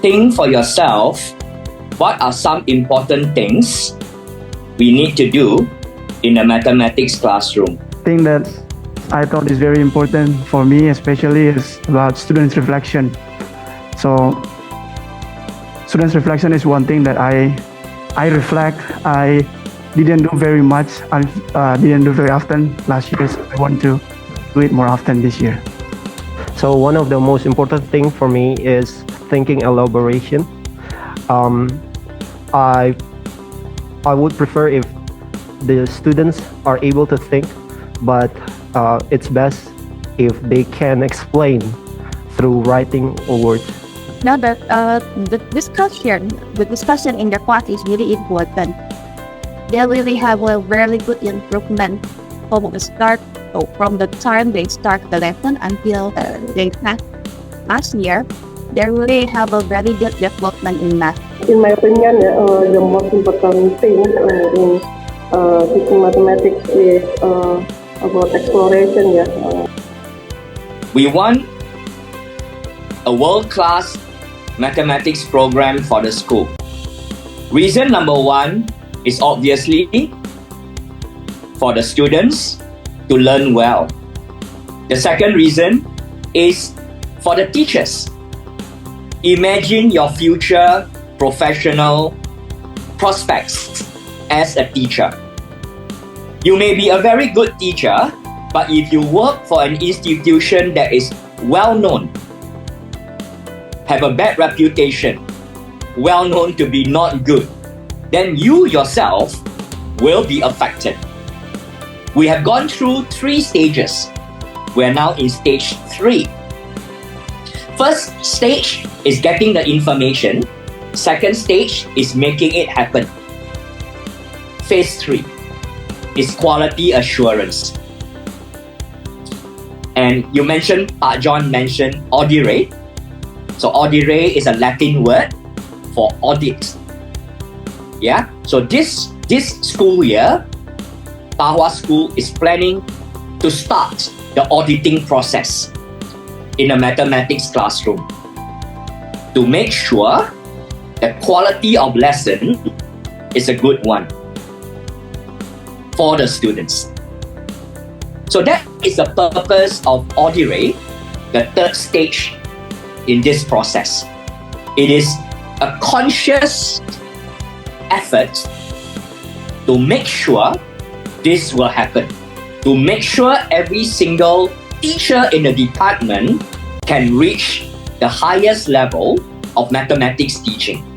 Think for yourself, what are some important things we need to do in a mathematics classroom? Thing that I thought is very important for me, especially, is about students' reflection. So, students' reflection is one thing that I reflect. I didn't do very much. I didn't do very often last year, so I want to do it more often this year. So one of the most important thing for me is thinking elaboration. I would prefer if the students are able to think, but it's best if they can explain through writing or words. Now that the discussion in the class is really important. They really have a very good improvement from the start. So from the time they start the lesson until they pass last year, they really have a very good development in math. In my opinion, the most important thing in teaching mathematics is about exploration. We want a world-class mathematics program for the school. Reason number one is obviously for the students to learn well. The second reason is for the teachers. Imagine your future professional prospects as a teacher. You may be a very good teacher, but if you work for an institution that is well known, have a bad reputation, well known to be not good, then you yourself will be affected. We have gone through 3 stages. We are now in stage 3. First stage is getting the information. Second stage is making it happen. Phase 3 is quality assurance. And you mentioned, Pak John mentioned Audire. So Audire is a Latin word for audit. Yeah. So this school year, Pahoa School is planning to start the auditing process in a mathematics classroom to make sure the quality of lesson is a good one for the students. So that is the purpose of Audire, the third stage in this process. It is a conscious effort to make sure this will happen, to make sure every single teacher in the department can reach the highest level of mathematics teaching.